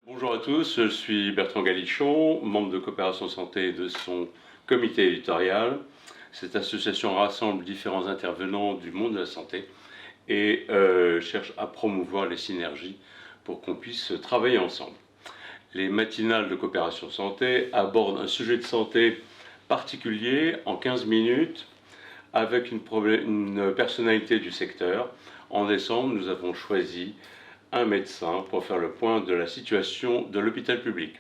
Bonjour à tous, je suis Bertrand Galichon, membre de Coopération Santé et de son comité éditorial. Cette association rassemble différents intervenants du monde de la santé et cherche à promouvoir les synergies pour qu'on puisse travailler ensemble. Les matinales de Coopération Santé abordent un sujet de santé particulier en 15 minutes avec une personnalité du secteur. En décembre, nous avons choisi un médecin pour faire le point de la situation de l'hôpital public.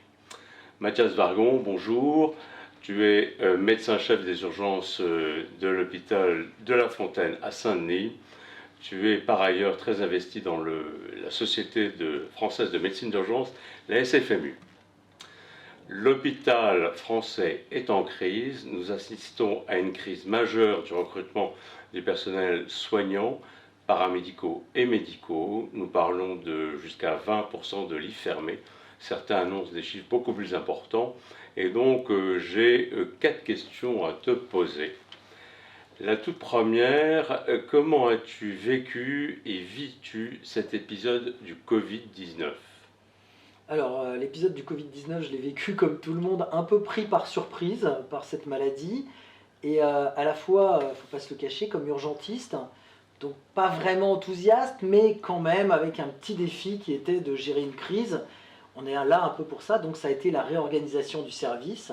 Mathias Vargon, bonjour. Tu es médecin-chef des urgences de l'hôpital de La Fontaine à Saint-Denis. Tu es par ailleurs très investi dans la Société française de médecine d'urgence, la SFMU. L'hôpital français est en crise. Nous assistons à une crise majeure du recrutement du personnel soignant, paramédicaux et médicaux. Nous parlons de jusqu'à 20% de lits fermés. Certains annoncent des chiffres beaucoup plus importants. Et donc, j'ai 4 questions à te poser. La toute première, comment as-tu vécu et vis-tu cet épisode du Covid-19 ? Alors, l'épisode du Covid-19, je l'ai vécu comme tout le monde, un peu pris par surprise par cette maladie. Et à la fois, il ne faut pas se le cacher, comme urgentiste, donc pas vraiment enthousiaste, mais quand même avec un petit défi qui était de gérer une crise. On est là un peu pour ça, donc ça a été la réorganisation du service,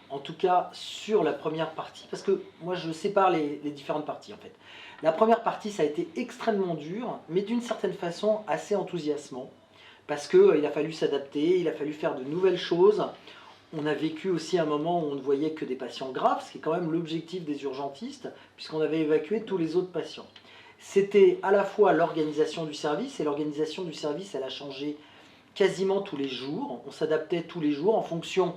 en tout cas sur la première partie, parce que moi je sépare les différentes parties en fait. La première partie, ça a été extrêmement dur, mais d'une certaine façon assez enthousiasmant, parce qu'il a fallu s'adapter, il a fallu faire de nouvelles choses. On a vécu aussi un moment où on ne voyait que des patients graves, ce qui est quand même l'objectif des urgentistes, puisqu'on avait évacué tous les autres patients. C'était à la fois l'organisation du service, et l'organisation du service, elle a changé quasiment tous les jours. On s'adaptait tous les jours en fonction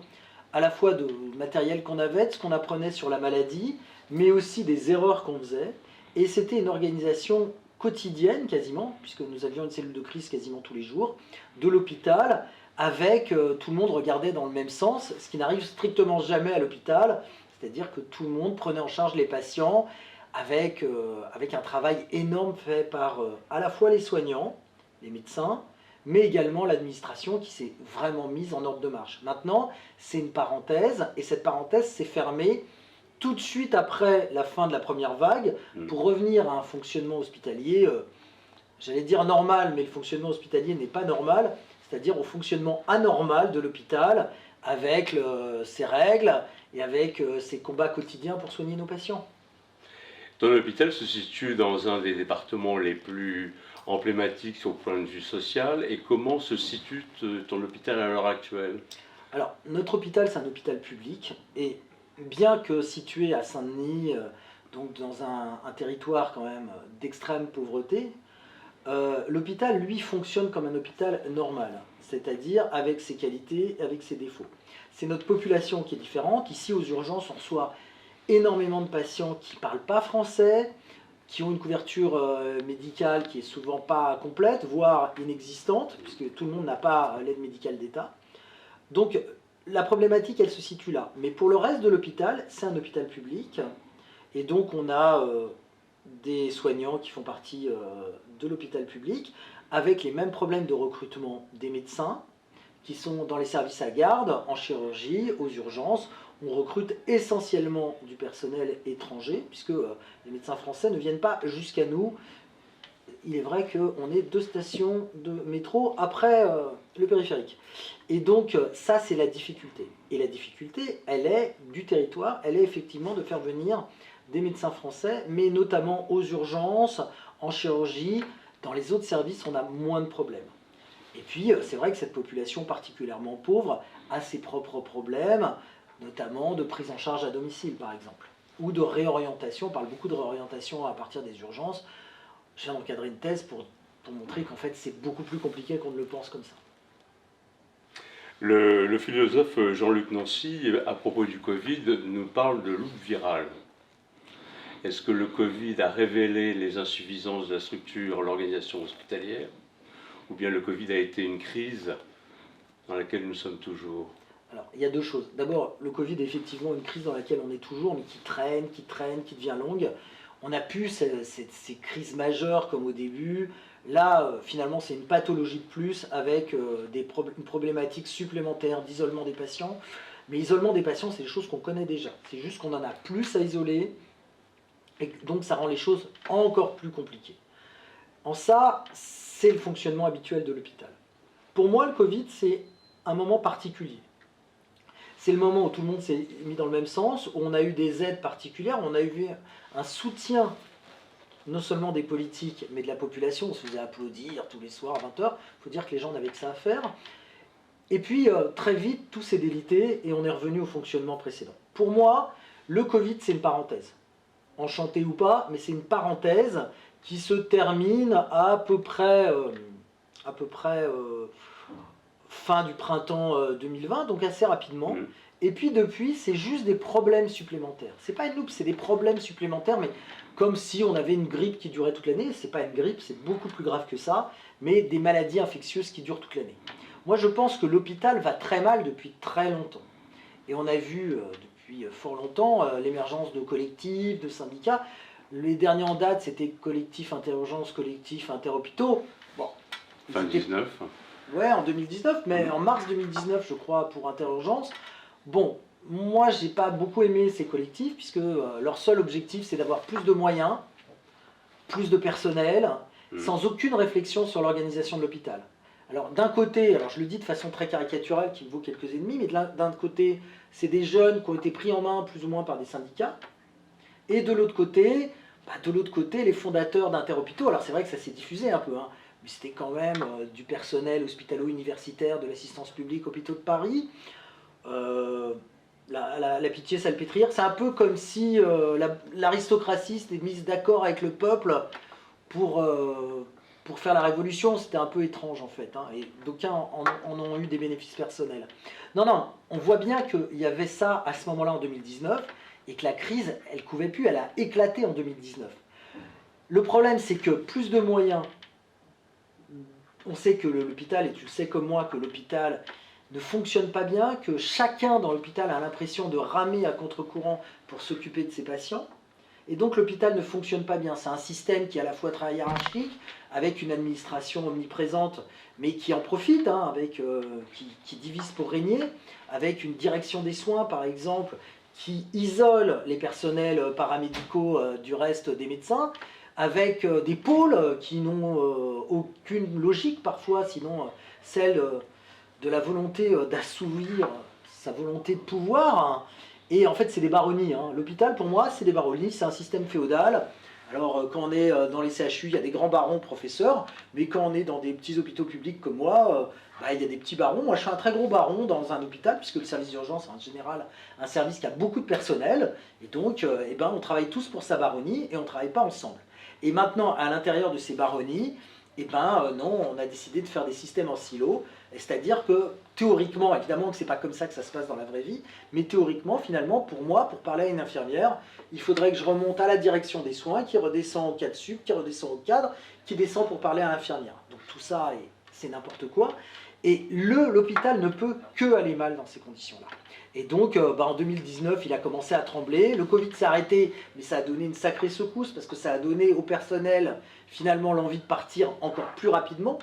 à la fois du matériel qu'on avait, de ce qu'on apprenait sur la maladie, mais aussi des erreurs qu'on faisait. Et c'était une organisation quotidienne quasiment, puisque nous avions une cellule de crise quasiment tous les jours, de l'hôpital, avec tout le monde regardait dans le même sens, ce qui n'arrive strictement jamais à l'hôpital, c'est-à-dire que tout le monde prenait en charge les patients avec un travail énorme fait par à la fois les soignants, les médecins, mais également l'administration qui s'est vraiment mise en ordre de marche. Maintenant, c'est une parenthèse, et cette parenthèse s'est fermée tout de suite après la fin de la première vague, pour revenir à un fonctionnement hospitalier, j'allais dire normal, mais le fonctionnement hospitalier n'est pas normal, c'est-à-dire au fonctionnement anormal de l'hôpital, avec ses règles et avec ses combats quotidiens pour soigner nos patients. Ton hôpital se situe dans un des départements les plus emblématiques au point de vue social. Et comment se situe ton hôpital à l'heure actuelle ? Alors, notre hôpital, c'est un hôpital public, et bien que situé à Saint-Denis, donc dans un territoire quand même d'extrême pauvreté, l'hôpital, lui, fonctionne comme un hôpital normal, c'est-à-dire avec ses qualités, avec ses défauts. C'est notre population qui est différente. Ici, aux urgences, on reçoit énormément de patients qui ne parlent pas français, qui ont une couverture médicale qui est souvent pas complète, voire inexistante, puisque tout le monde n'a pas l'aide médicale d'État. Donc la problématique, elle se situe là. Mais pour le reste de l'hôpital, c'est un hôpital public, et donc on a des soignants qui font partie de l'hôpital public, avec les mêmes problèmes de recrutement des médecins, qui sont dans les services à garde, en chirurgie, aux urgences. On recrute essentiellement du personnel étranger, puisque les médecins français ne viennent pas jusqu'à nous. Il est vrai qu'on est 2 stations de métro après le périphérique. Et donc ça, c'est la difficulté. Et la difficulté, elle est du territoire, elle est effectivement de faire venir des médecins français, mais notamment aux urgences, en chirurgie. Dans les autres services, on a moins de problèmes. Et puis, c'est vrai que cette population particulièrement pauvre a ses propres problèmes, notamment de prise en charge à domicile, par exemple, ou de réorientation. On parle beaucoup de réorientation à partir des urgences. Je viens d'encadrer une thèse pour montrer qu'en fait, c'est beaucoup plus compliqué qu'on ne le pense comme ça. Le philosophe Jean-Luc Nancy, à propos du Covid, nous parle de loupe virale. Est-ce que le Covid a révélé les insuffisances de la structure, l'organisation hospitalière, ou bien le Covid a été une crise dans laquelle nous sommes toujours ? Alors, il y a 2 choses. D'abord, le Covid est effectivement une crise dans laquelle on est toujours, mais qui traîne, qui devient longue. On a pu ces crises majeures comme au début, Là, finalement, c'est une pathologie de plus avec une problématique supplémentaire d'isolement des patients. Mais isolement des patients, c'est des choses qu'on connaît déjà. C'est juste qu'on en a plus à isoler, et donc ça rend les choses encore plus compliquées. En ça, c'est le fonctionnement habituel de l'hôpital. Pour moi, le Covid, c'est un moment particulier. C'est le moment où tout le monde s'est mis dans le même sens, où on a eu des aides particulières, où on a eu un soutien non seulement des politiques, mais de la population. On se faisait applaudir tous les soirs à 20h. Il faut dire que les gens n'avaient que ça à faire. Et puis, très vite, tout s'est délité et on est revenu au fonctionnement précédent. Pour moi, le Covid, c'est une parenthèse. Enchanté ou pas, mais c'est une parenthèse qui se termine à peu près fin du printemps 2020, donc assez rapidement. Et puis depuis, c'est juste des problèmes supplémentaires. C'est pas une loupe, c'est des problèmes supplémentaires, mais comme si on avait une grippe qui durait toute l'année. C'est pas une grippe, c'est beaucoup plus grave que ça, mais des maladies infectieuses qui durent toute l'année. Moi, je pense que l'hôpital va très mal depuis très longtemps. Et on a vu depuis fort longtemps l'émergence de collectifs, de syndicats. Les derniers en date, c'était collectif interurgence, collectif interhôpitaux. Bon, fin 19. Ouais, en 2019, mais en mars 2019, je crois, pour interurgence. Bon, moi, j'ai pas beaucoup aimé ces collectifs, puisque leur seul objectif, c'est d'avoir plus de moyens, plus de personnel, sans aucune réflexion sur l'organisation de l'hôpital. Alors d'un côté, alors je le dis de façon très caricaturale, qui vaut quelques ennemis, mais d'un côté, c'est des jeunes qui ont été pris en main plus ou moins par des syndicats, et de l'autre côté, les fondateurs d'interhôpitaux. Alors c'est vrai que ça s'est diffusé un peu, hein, mais c'était quand même du personnel hospitalo-universitaire de l'assistance publique hôpitaux de Paris. La pitié salpêtrière, c'est un peu comme si l'aristocratie s'était mise d'accord avec le peuple pour faire la révolution. C'était un peu étrange en fait, hein, et d'aucuns en ont eu des bénéfices personnels. Non, on voit bien qu'il y avait ça à ce moment-là en 2019, et que la crise, elle couvait plus, elle a éclaté en 2019. Le problème, c'est que plus de moyens, on sait que l'hôpital, et tu le sais comme moi, que l'hôpital ne fonctionne pas bien, que chacun dans l'hôpital a l'impression de ramer à contre-courant pour s'occuper de ses patients. Et donc l'hôpital ne fonctionne pas bien. C'est un système qui est à la fois très hiérarchique, avec une administration omniprésente, mais qui en profite, hein, qui divise pour régner, avec une direction des soins, par exemple, qui isole les personnels paramédicaux du reste des médecins, avec des pôles qui n'ont aucune logique parfois, sinon celle de la volonté d'assouvir sa volonté de pouvoir. Et en fait, c'est des baronnies. Hein. L'hôpital, pour moi, c'est des baronnies, c'est un système féodal. Alors, quand on est dans les CHU, il y a des grands barons professeurs, mais quand on est dans des petits hôpitaux publics comme moi, il y a des petits barons. Moi, je suis un très gros baron dans un hôpital, puisque le service d'urgence, en général, un service qui a beaucoup de personnel. Et donc, on travaille tous pour sa baronnie et on ne travaille pas ensemble. Et maintenant, à l'intérieur de ces baronnies, non, on a décidé de faire des systèmes en silo. C'est-à-dire que théoriquement, évidemment que c'est pas comme ça que ça se passe dans la vraie vie, mais théoriquement, finalement, pour moi, pour parler à une infirmière, il faudrait que je remonte à la direction des soins, qui redescend au cadre sup, qui redescend au cadre, qui descend pour parler à l'infirmière. Donc tout ça, c'est n'importe quoi. Et l'hôpital ne peut que aller mal dans ces conditions-là. Et donc, en 2019, il a commencé à trembler. Le Covid s'est arrêté, mais ça a donné une sacrée secousse, parce que ça a donné au personnel, finalement, l'envie de partir encore plus rapidement,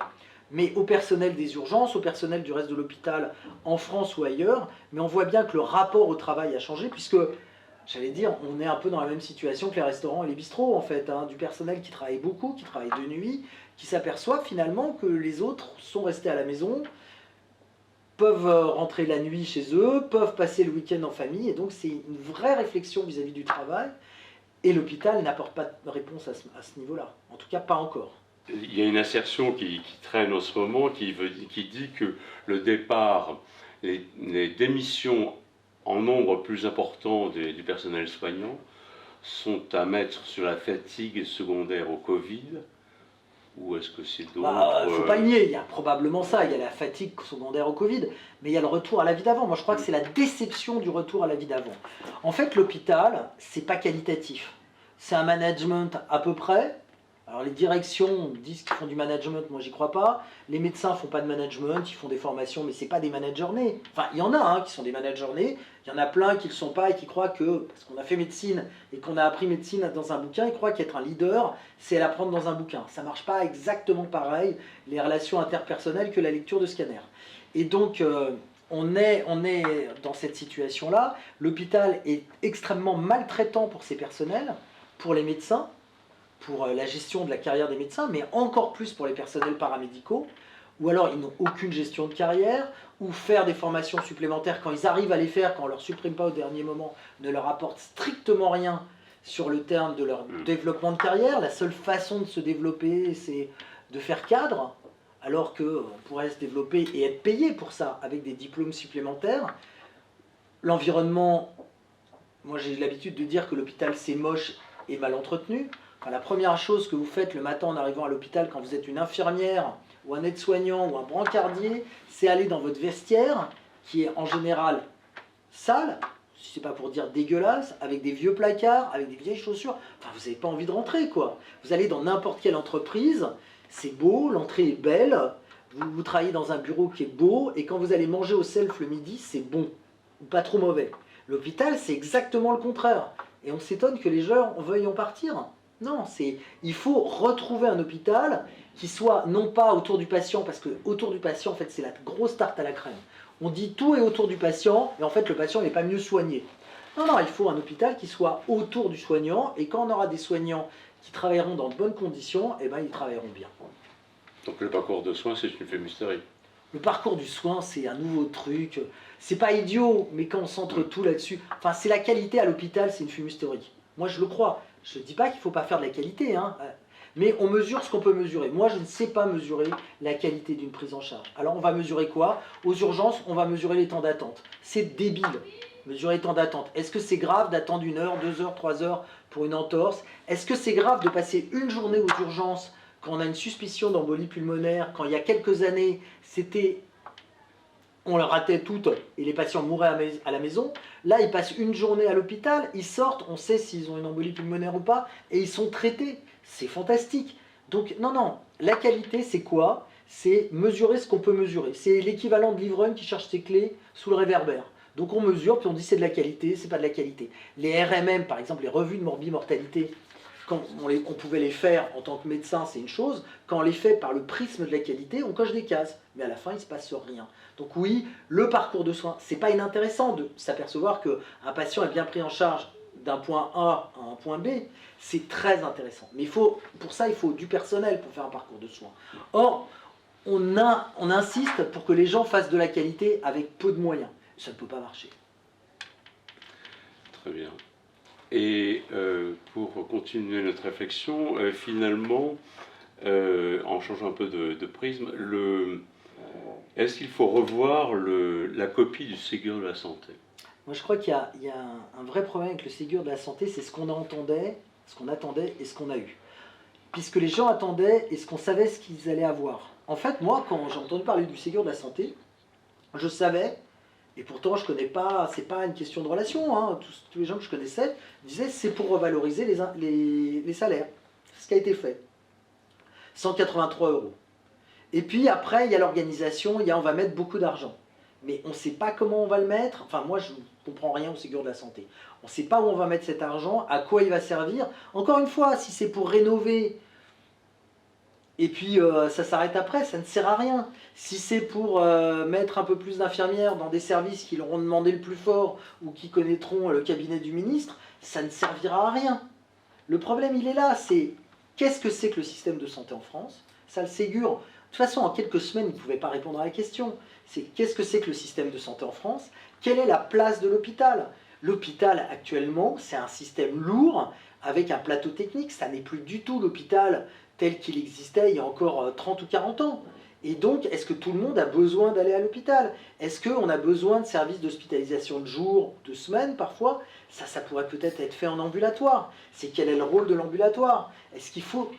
mais au personnel des urgences, au personnel du reste de l'hôpital, en France ou ailleurs. Mais on voit bien que le rapport au travail a changé, puisque, j'allais dire, on est un peu dans la même situation que les restaurants et les bistrots, en fait, hein, du personnel qui travaille beaucoup, qui travaille de nuit, qui s'aperçoit finalement que les autres sont restés à la maison, peuvent rentrer la nuit chez eux, peuvent passer le week-end en famille, et donc c'est une vraie réflexion vis-à-vis du travail, et l'hôpital n'apporte pas de réponse à ce niveau-là, en tout cas pas encore. Il y a une assertion qui traîne en ce moment qui dit que le départ, les démissions en nombre plus important du personnel soignant sont à mettre sur la fatigue secondaire au Covid. Ou est-ce que c'est d'autres... Faut pas le nier, il y a probablement ça, il y a la fatigue secondaire au Covid, mais il y a le retour à la vie d'avant. Moi je crois que c'est la déception du retour à la vie d'avant. En fait l'hôpital, c'est pas qualitatif. C'est un management à peu près, Alors les directions disent qu'ils font du management, moi j'y crois pas. Les médecins font pas de management, ils font des formations, mais c'est pas des managers nés. Enfin, il y en a qui sont des managers nés, il y en a plein qui le sont pas et qui croient que, parce qu'on a fait médecine et qu'on a appris médecine dans un bouquin, ils croient qu'être un leader, c'est l'apprendre dans un bouquin. Ça marche pas exactement pareil, les relations interpersonnelles, que la lecture de scanner. Et donc, on est dans cette situation-là. L'hôpital est extrêmement maltraitant pour ses personnels, pour les médecins, pour la gestion de la carrière des médecins, mais encore plus pour les personnels paramédicaux, ou alors ils n'ont aucune gestion de carrière, ou faire des formations supplémentaires quand ils arrivent à les faire, quand on ne leur supprime pas au dernier moment, ne leur apporte strictement rien sur le terme de leur développement de carrière. La seule façon de se développer, c'est de faire cadre, alors qu'on pourrait se développer et être payé pour ça, avec des diplômes supplémentaires. L'environnement, moi j'ai l'habitude de dire que l'hôpital c'est moche et mal entretenu. Enfin, la première chose que vous faites le matin en arrivant à l'hôpital quand vous êtes une infirmière ou un aide-soignant ou un brancardier, c'est aller dans votre vestiaire, qui est en général sale, si c'est pas pour dire dégueulasse, avec des vieux placards, avec des vieilles chaussures. Enfin, vous n'avez pas envie de rentrer, quoi. Vous allez dans n'importe quelle entreprise, c'est beau, l'entrée est belle, vous travaillez dans un bureau qui est beau, et quand vous allez manger au self le midi, c'est bon, ou pas trop mauvais. L'hôpital, c'est exactement le contraire. Et on s'étonne que les gens veuillent en partir. Non, il faut retrouver un hôpital qui soit non pas autour du patient, parce que autour du patient, en fait, c'est la grosse tarte à la crème. On dit tout est autour du patient, et en fait, le patient n'est pas mieux soigné. Non, non, il faut un hôpital qui soit autour du soignant, et quand on aura des soignants qui travailleront dans de bonnes conditions, eh ben, ils travailleront bien. Donc le parcours de soins, c'est une fumisterie. Le parcours du soin, c'est un nouveau truc. C'est pas idiot, mais quand on centre tout là-dessus, enfin, c'est la qualité à l'hôpital, c'est une fumisterie. Moi, je le crois. Je ne dis pas qu'il ne faut pas faire de la qualité, hein, mais on mesure ce qu'on peut mesurer. Moi, je ne sais pas mesurer la qualité d'une prise en charge. Alors, on va mesurer quoi? Aux urgences, on va mesurer les temps d'attente. C'est débile, mesurer les temps d'attente. Est-ce que c'est grave d'attendre 1 heure, 2 heures, 3 heures pour une entorse? Est-ce que c'est grave de passer une journée aux urgences quand on a une suspicion d'embolie pulmonaire, quand il y a quelques années, on leur ratait toutes et les patients mouraient à la maison? Là, ils passent une journée à l'hôpital, ils sortent, on sait s'ils ont une embolie pulmonaire ou pas, et ils sont traités. C'est fantastique. Donc, non, non, la qualité, c'est quoi? C'est mesurer ce qu'on peut mesurer. C'est l'équivalent de l'ivrogne qui cherche ses clés sous le réverbère. Donc, on mesure, puis on dit c'est de la qualité, c'est pas de la qualité. Les RMM, par exemple, les revues de morbimortalité, quand on pouvait les faire en tant que médecin, c'est une chose. Quand on les fait par le prisme de la qualité, on coche des cases. Mais à la fin, il ne se passe rien. Donc oui, le parcours de soins, c'est pas inintéressant de s'apercevoir qu'un patient est bien pris en charge d'un point A à un point B. C'est très intéressant. Mais pour ça, il faut du personnel pour faire un parcours de soins. Or, on insiste pour que les gens fassent de la qualité avec peu de moyens. Ça ne peut pas marcher. Très bien. Et pour continuer notre réflexion, finalement, en changeant un peu de prisme, est-ce qu'il faut revoir la copie du Ségur de la santé? Moi, je crois qu'il y a un vrai problème avec le Ségur de la santé, c'est ce qu'on attendait et ce qu'on a eu. Puisque les gens attendaient et ce qu'on savait ce qu'ils allaient avoir. En fait, moi, quand j'ai entendu parler du Ségur de la santé, je savais. Et pourtant, je connais pas, c'est pas une question de relation, hein. Tous les gens que je connaissais disaient c'est pour revaloriser les salaires. C'est ce qui a été fait. 183 €. Et puis après, il y a l'organisation, on va mettre beaucoup d'argent. Mais on ne sait pas comment on va le mettre. Enfin, moi, je ne comprends rien au Ségur de la santé. On ne sait pas où on va mettre cet argent, à quoi il va servir. Encore une fois, si c'est pour rénover, et puis ça s'arrête après, ça ne sert à rien. Si c'est pour mettre un peu plus d'infirmières dans des services qui leur ont demandé le plus fort ou qui connaîtront le cabinet du ministre, ça ne servira à rien. Le problème, il est là, c'est qu'est-ce que c'est que le système de santé en France? Ça, le Ségur, de toute façon, en quelques semaines, vous ne pouvez pas répondre à la question. C'est qu'est-ce que c'est que le système de santé en France? Quelle est la place de l'hôpital? L'hôpital, actuellement, c'est un système lourd, avec un plateau technique. Ça n'est plus du tout l'hôpital tel qu'il existait il y a encore 30 ou 40 ans. Et donc, est-ce que tout le monde a besoin d'aller à l'hôpital? Est-ce qu'on a besoin de services d'hospitalisation de jour, de semaine parfois? Ça pourrait peut-être être fait en ambulatoire. C'est quel est le rôle de l'ambulatoire? Est-ce qu'il faut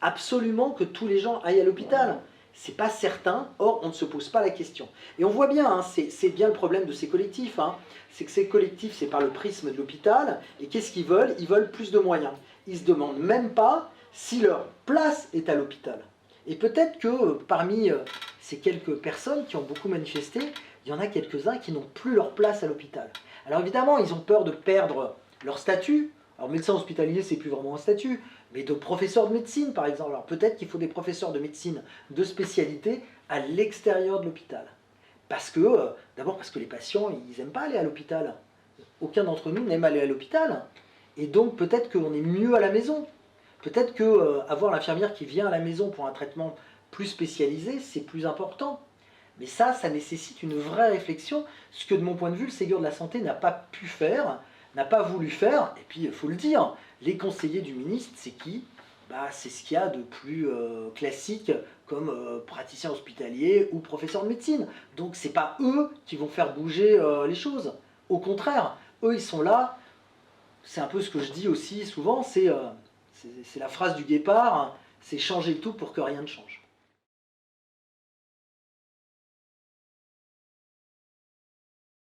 absolument que tous les gens aillent à l'hôpital? C'est pas certain, or on ne se pose pas la question. Et on voit bien, hein, c'est bien le problème de ces collectifs, hein, c'est que ces collectifs, c'est par le prisme de l'hôpital, et qu'est-ce qu'ils veulent? Ils veulent plus de moyens. Ils ne se demandent même pas si leur place est à l'hôpital. Et peut-être que parmi ces quelques personnes qui ont beaucoup manifesté, il y en a quelques-uns qui n'ont plus leur place à l'hôpital. Alors évidemment, ils ont peur de perdre leur statut. Alors médecin hospitalier, c'est plus vraiment un statut, mais de professeur de médecine, par exemple. Alors peut-être qu'il faut des professeurs de médecine de spécialité à l'extérieur de l'hôpital. Parce que, d'abord parce que les patients, ils n'aiment pas aller à l'hôpital. Aucun d'entre nous n'aime aller à l'hôpital. Et donc peut-être qu'on est mieux à la maison. Peut-être qu'avoir l'infirmière qui vient à la maison pour un traitement plus spécialisé, c'est plus important. Mais ça nécessite une vraie réflexion, ce que de mon point de vue, le Ségur de la Santé n'a pas pu faire, n'a pas voulu faire. Et puis, il faut le dire, les conseillers du ministre, c'est qui? C'est ce qu'il y a de plus classique comme praticien hospitalier ou professeur de médecine. Donc c'est pas eux qui vont faire bouger les choses. Au contraire, eux ils sont là, c'est un peu ce que je dis aussi souvent, c'est la phrase du guépard, c'est changer tout pour que rien ne change.